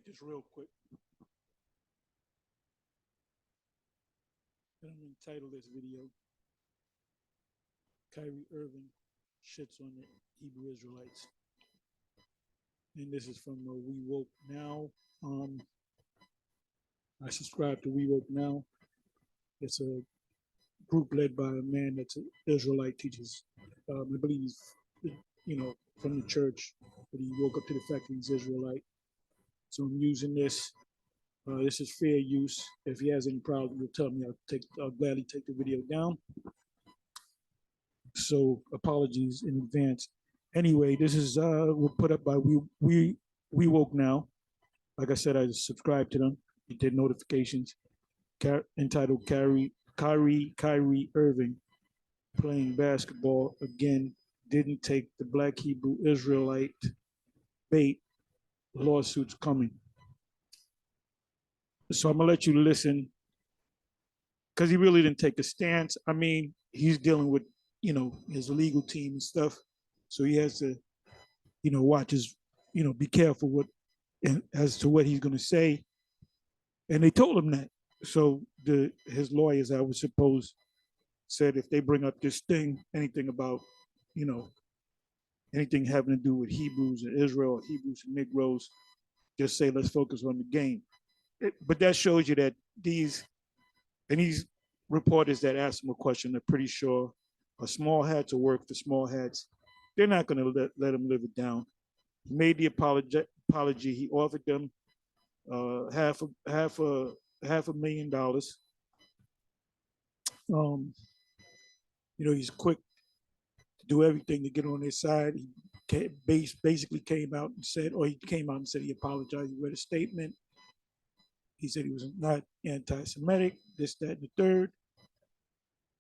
make this real quick. I'm going to title this video, Kyrie Irving shits on the Hebrew Israelites. And this is from We Woke Now. I subscribe to We Woke Now. It's a group led by a man that's an Israelite, teaches, I believe he's, from the church, but he woke up to the fact that he's Israelite. So I'm using this. This is fair use. If he has any problem, he'll tell me. I'll gladly take the video down. So apologies in advance. Anyway, this is we're put up by We Woke Now. Like I said, I subscribed to them. You did notifications. Entitled Kyrie Irving playing basketball again. Didn't take the Black Hebrew Israelite bait. Lawsuits coming. So I'm gonna let you listen, because he really didn't take a stance. I mean, he's dealing with, his legal team and stuff. So he has to, watch his, be careful as to what he's gonna say. And they told him that. So his lawyers, I would suppose, said if they bring up this thing, anything about, anything having to do with Hebrews and Israel, or Hebrews and Negroes, just say let's focus on the game. But that shows you that these reporters that asked him a question are pretty sure a small hats will work for small hats. They're not going to let him live it down. He made the apology. He offered them $500,000. He's quick to do everything to get on their side. He basically came out and said he apologized. He read a statement. He said he was not anti-Semitic, this, that, and the third.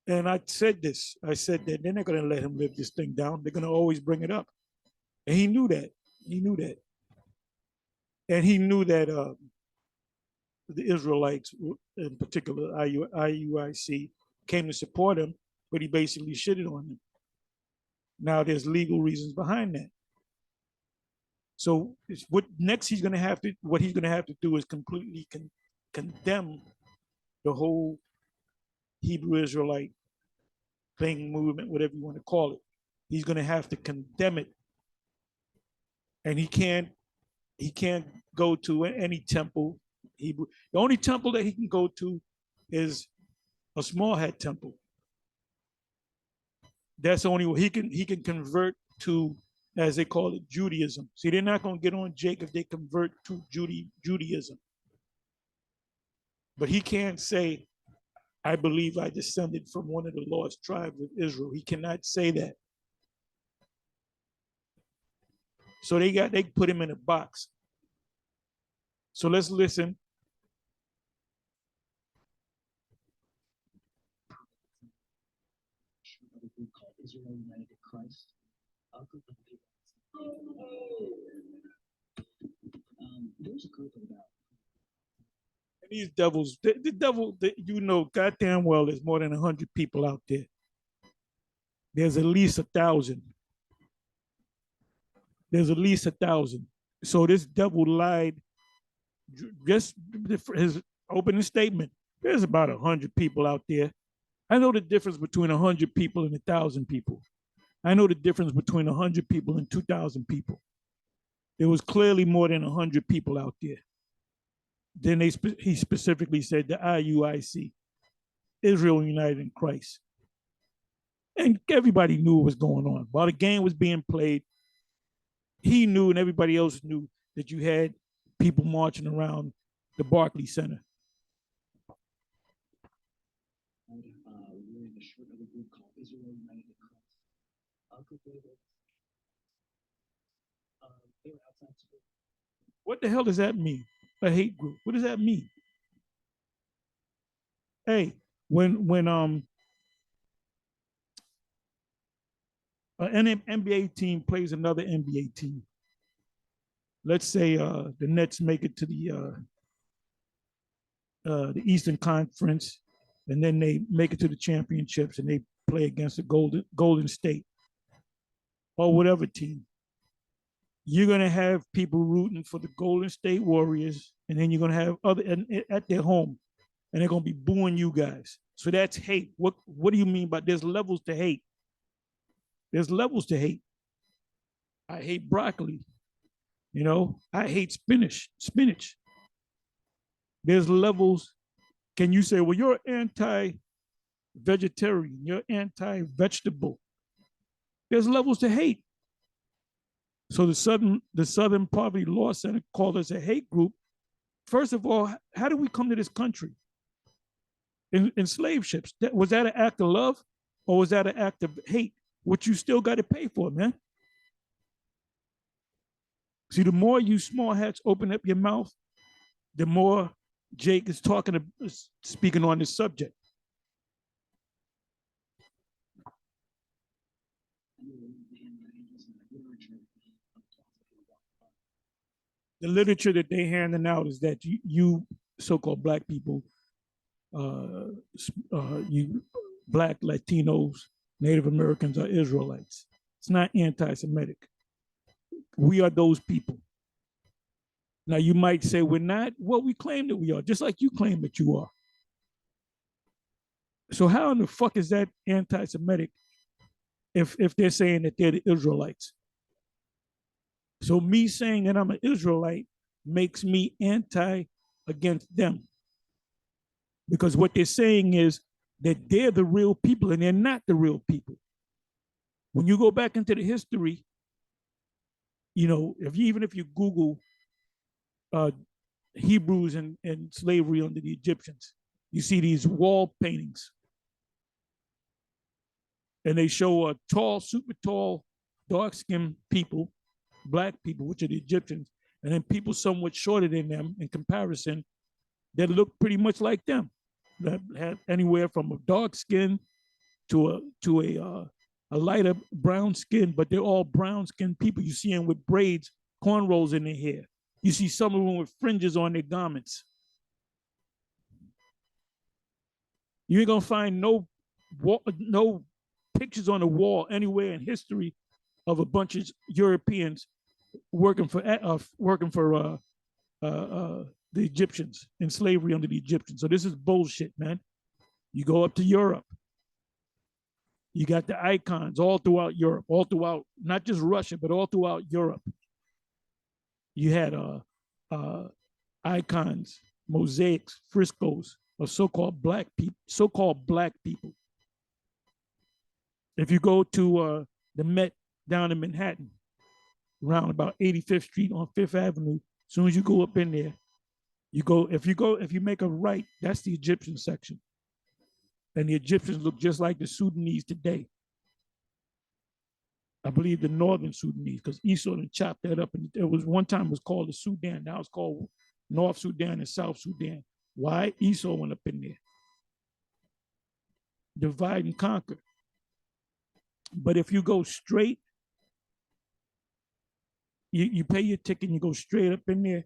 And I said that they're not going to let him live this thing down. They're going to always bring it up. And he knew that. And he knew that the Israelites, in particular IUIC, came to support him, but he basically shitted on them. Now there's legal reasons behind that. So what he's going to have to do is completely condemn the whole Hebrew Israelite thing, movement, whatever you want to call it. He's going to have to condemn it. And he can't go to any temple. The only temple that he can go to is a small hat temple. That's the only way he can convert to, as they call it, Judaism. See, they're not going to get on Jake if they convert to Judaism. But he can't say, I believe I descended from one of the lost tribes of Israel. He cannot say that. So they put him in a box. So let's listen. Israel united in Christ. There's a group about. And these devils, the devil, goddamn well, there's more than 100 people out there. There's at least 1,000. So this devil lied. Just his opening statement. There's about 100 people out there. I know the difference between 100 people and 1,000 people. I know the difference between 100 people and 2,000 people. There was clearly more than 100 people out there. Then he specifically said the IUIC, Israel United in Christ. And everybody knew what was going on. While the game was being played, he knew and everybody else knew that you had people marching around the Barclays Center. We're in the short of a group called Israel United in Christ. They were outside school. What the hell does that mean? A hate group. What does that mean? Hey, when an NBA team plays another NBA team, let's say the Nets make it to the Eastern Conference, and then they make it to the championships, and they play against the Golden State or whatever team. you're gonna have people rooting for the Golden State Warriors, and then you're gonna have other at their home, and they're gonna be booing you guys. So that's hate. What do you mean by there's levels to hate? There's levels to hate. I hate broccoli. You know, I hate spinach. Spinach. There's levels. Can you say, well, you're anti-vegetarian, you're anti-vegetable? There's levels to hate. So the Southern Poverty Law Center called us a hate group. First of all, how did we come to this country? In slave ships. Was that an act of love or was that an act of hate? Which you still got to pay for, man. See, the more you small hats open up your mouth, the more Jake is speaking on this subject. The literature that they handing out is that you so-called black people, you black Latinos, Native Americans are Israelites. It's not anti-Semitic. We are those people. Now you might say we're not. Well, we claim that we are, just like you claim that you are. So how in the fuck is that anti-Semitic if they're saying that they're the Israelites? So me saying that I'm an Israelite makes me anti against them. Because what they're saying is that they're the real people and they're not the real people. When you go back into the history, you know, even if you Google Hebrews and slavery under the Egyptians, you see these wall paintings. And they show tall, super tall, dark-skinned people, black people, which are the Egyptians, and then people somewhat shorter than them in comparison that look pretty much like them, that have anywhere from a dark skin to a lighter brown skin, but they're all brown-skinned people. You see them with braids, cornrows in their hair. You see some of them with fringes on their garments. You ain't gonna find no pictures on the wall anywhere in history of a bunch of Europeans working for the Egyptians in slavery under the Egyptians. So this is bullshit, man. You go up to Europe, you got the icons all throughout Europe, all throughout not just Russia, but all throughout Europe. You had icons, mosaics, frescoes of so-called black people. If you go to the Met down in Manhattan, around about 85th Street on Fifth Avenue, as soon as you go up in there, if you make a right, that's the Egyptian section. And the Egyptians look just like the Sudanese today. I believe the northern Sudanese, because Esau chopped that up. And it was one time it was called the Sudan. Now it's called North Sudan and South Sudan. Why? Esau went up in there. Divide and conquer. But if you go straight, you pay your ticket and you go straight up in there,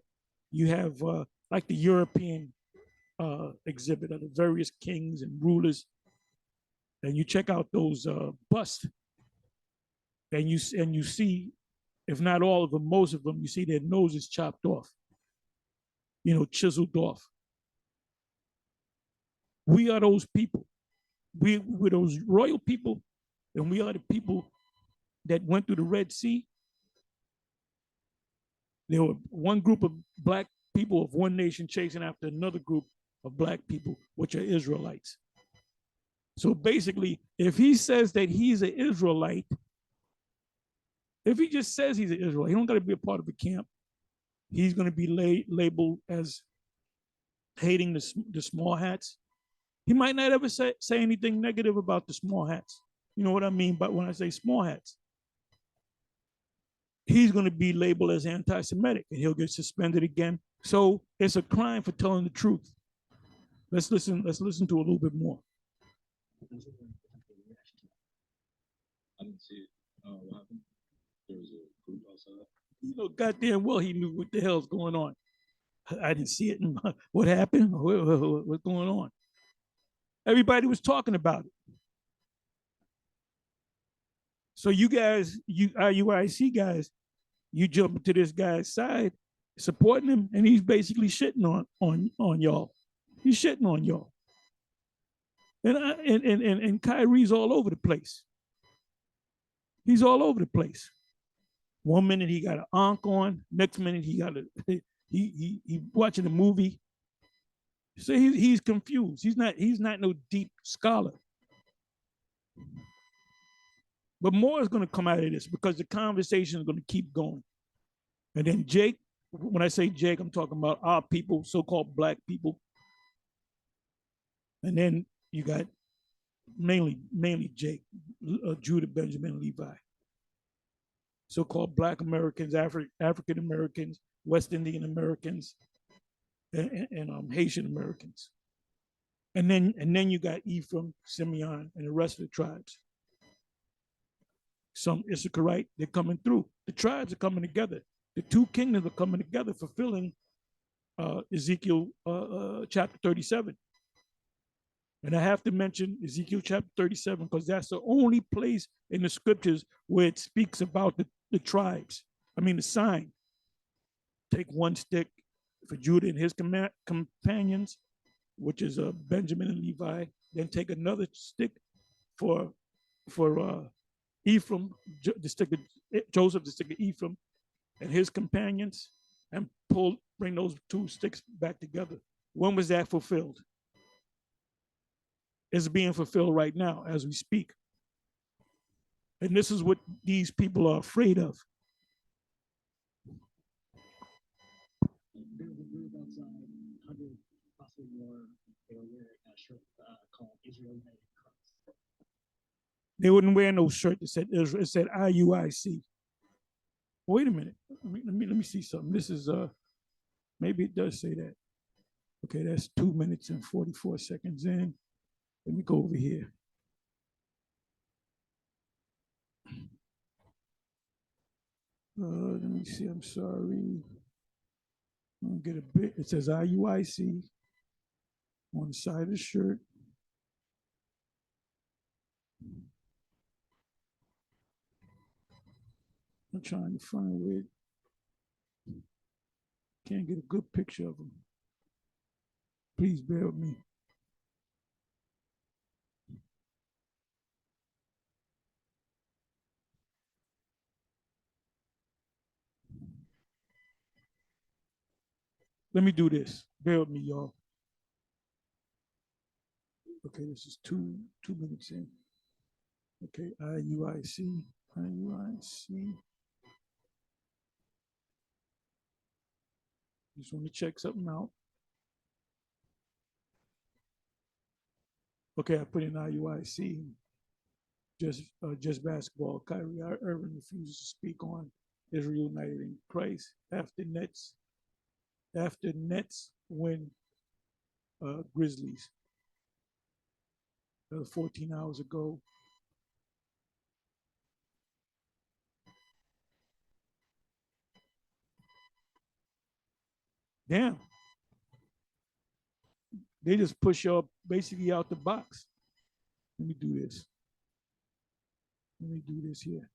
you have like the European exhibit of the various kings and rulers, and you check out those busts, and you see, if not all of them, most of them, you see their noses chopped off, chiseled off. We are those people. We're those royal people, and we are the people that went through the Red Sea. There were one group of black people of one nation chasing after another group of black people, which are Israelites. So basically, if he says that he's an Israelite, if he just says he's an Israelite, he don't got to be a part of a camp. He's going to be labeled as hating the small hats. He might not ever say anything negative about the small hats. You know what I mean? But when I say small hats, he's going to be labeled as anti-Semitic and he'll get suspended again. So it's a crime for telling the truth. Let's listen to a little bit more. I didn't see it. What happened? There was a group outside. Goddamn well he knew what the hell's going on. I didn't see it. What happened? What's going on? Everybody was talking about it. So you guys, you IUIC guys, You jump into this guy's side, supporting him, and he's basically shitting on y'all. He's shitting on y'all. And Kyrie's all over the place. He's all over the place. One minute he got an ankh on, next minute he got he watching a movie. So he's confused. He's not no deep scholar. But more is going to come out of this because the conversation is going to keep going. And then Jake, when I say Jake, I'm talking about our people, so-called black people. And then you got mainly Jake, Judah, Benjamin, Levi. So-called Black Americans, African Americans, West Indian Americans, and Haitian Americans. And then you got Ephraim, Simeon, and the rest of the tribes. Some Issacharite, they're coming through. The tribes are coming together. The two kingdoms are coming together, fulfilling Ezekiel chapter 37. And I have to mention Ezekiel chapter 37 because that's the only place in the scriptures where it speaks about the tribes. I mean, the sign. Take one stick for Judah and his companions, which is Benjamin and Levi. Then take another stick for Ephraim, the stick of Joseph, the stick of Ephraim, and his companions, and bring those two sticks back together. When was that fulfilled? It's being fulfilled right now as we speak. And this is what these people are afraid of. There was a group outside, 100, possibly more. They were wearing a shirt called Israelites. They wouldn't wear no shirt that said Israel. It said IUIC. Wait a minute. Let me see something. This is maybe it does say that. Okay, that's 2 minutes and 44 seconds in. Let me go over here. Let me see. I'm sorry. I'm gonna get a bit. It says IUIC on the side of the shirt. I'm trying to find where. Can't get a good picture of them. Please bear with me. Let me do this. Bear with me, y'all. Okay, this is two minutes in. Okay, IUIC. Just want to check something out. Okay, I put in IUIC. Just basketball. Kyrie Irving refuses to speak on Israel United in Christ after Nets win Grizzlies. 14 hours ago. Damn. They just push you up basically out the box. Let me do this. Let me do this here.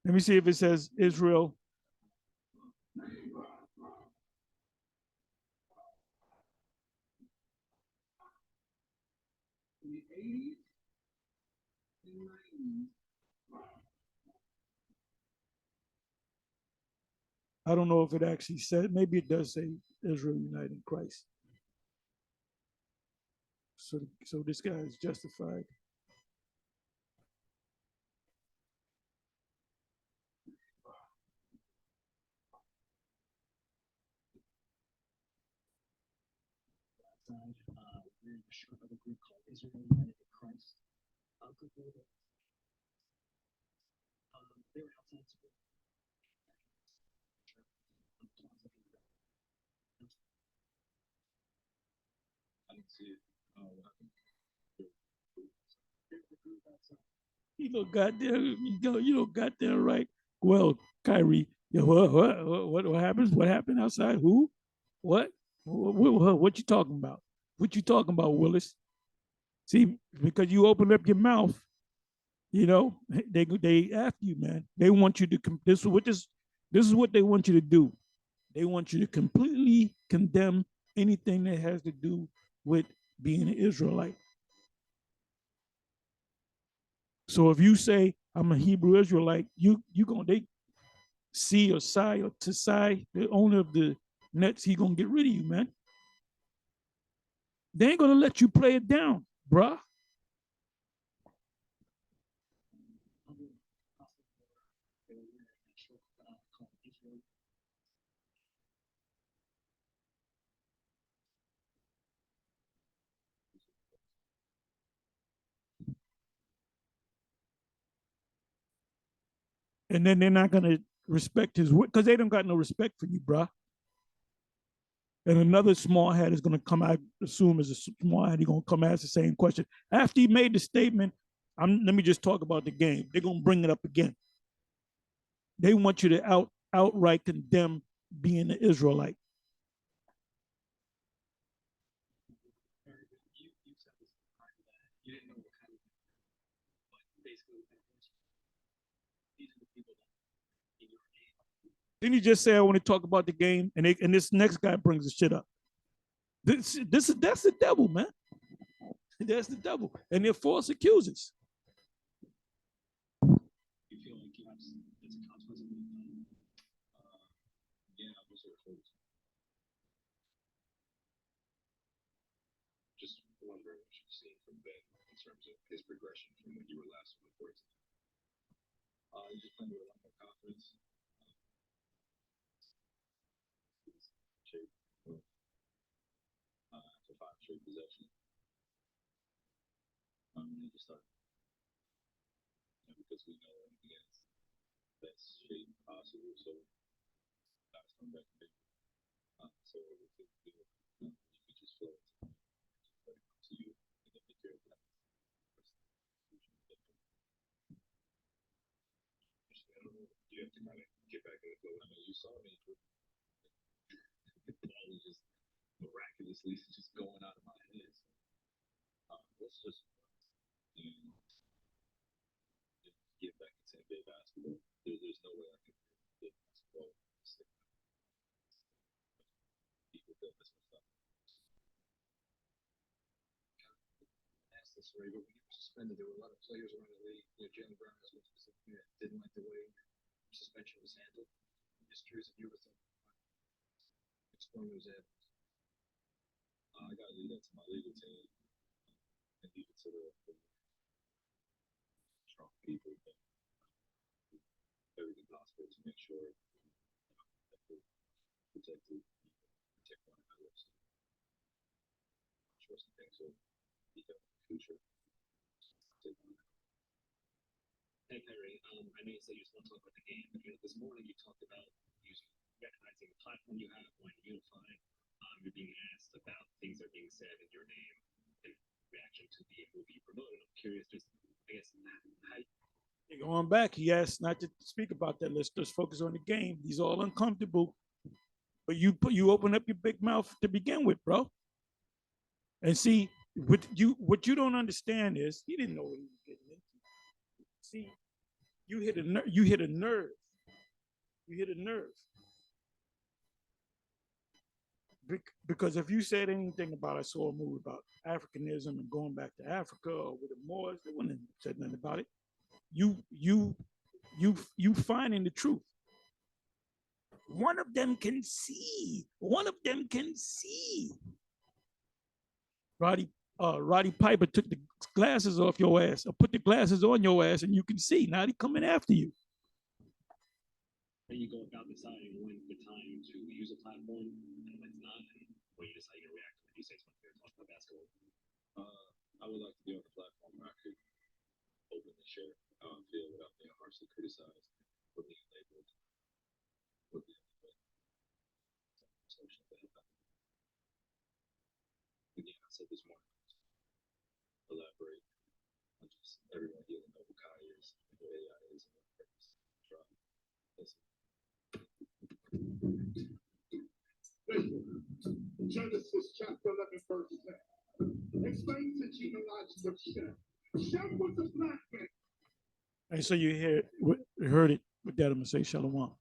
Let me see if it says Israel. In the 80s and 90s. I don't know if it actually said, maybe it does say Israel United in Christ. So this guy is justified. Wearing a shirt of a group called Israel United in Christ. They were outside school. I didn't see it. What happened? You know, goddamn, you know, goddamn right. Well, Kyrie, what happens? What happened outside? Who? What you talking about? What you talking about, Willis? See, because you open up your mouth, you know, they after you, man. They want you to this is what they want you to do. They want you to completely condemn anything that has to do with being an Israelite. So if you say I'm a Hebrew Israelite, you gonna they see or Sai or Tasai, the owner of the Nets, he gonna get rid of you, man. They ain't gonna let you play it down, bruh. And then they're not gonna respect his word because they don't got no respect for you, bruh. And another small hat is gonna come out, assume is a small hat, he's gonna come ask the same question. After he made the statement, let me just talk about the game. They're gonna bring it up again. They want you to outright condemn being an Israelite. Didn't he just say I want to talk about the game, and this next guy brings the shit up? That's the devil, man. That's the devil, and they're false accusers. You feel like you have it's a consequence of what you've done? Yeah, I was sort of close. Just wondering what you've seen from Ben in terms of his progression from when you were last on the court. He's just playing with a lot more confidence. Shape. After 5 straight possessions. They just start, because we know against best shape possible, so that's come back big. So we could do it. You just flow to you and then take care of that. You have to kind of get back in the flow. I mean, you saw me. The ball was just miraculously just going out of my hands. Let's just get back into NBA basketball. There's no way I can get basketball. People build this stuff. Ask this way, but when you were suspended, there were a lot of players around the league. Jalen Brown was one specifically that didn't like the way suspension was handled. I'm just curious if you were thinking exploring those avenues. I got to leave that to my legal team and leave it to the strong people that everything possible to make sure that we're protected, protect one another. So I'm sure some things will be done in the future. Hey Kyrie, I know you said you just want to talk about the game, but this morning you talked about recognizing the platform you have when unified. You're being asked about things that are being said in your name in reaction to the movie you promoted. I'm curious, just I guess how. Going back, he asked not to speak about that. Let's just focus on the game. He's all uncomfortable, but you open up your big mouth to begin with, bro. And see, what you don't understand is he didn't know what he was getting into. See, you hit a nerve. You hit a nerve. You hit a nerve. Because if you said anything about, I saw a movie about Africanism and going back to Africa or with the Moors, they wouldn't have said nothing about it. You finding the truth. One of them can see. One of them can see. Roddy Piper took the glasses off your ass, or put the glasses on your ass, and you can see. Now he coming after you. How you go about deciding when's the time to use a platform and when's not, and when you decide to react when you say something or talk about basketball? I would like to be on a platform where I could openly share how I feel without being harshly criticized or being labeled or being social. Again, I said this morning, elaborate on just everyone here to know who Kyrie is, who AI is, and what purpose. Genesis chapter 11, verse 10. Explain to Gina Lodge what she said. Chef was a black man. And so you heard it with that, I'm gonna say Shalom.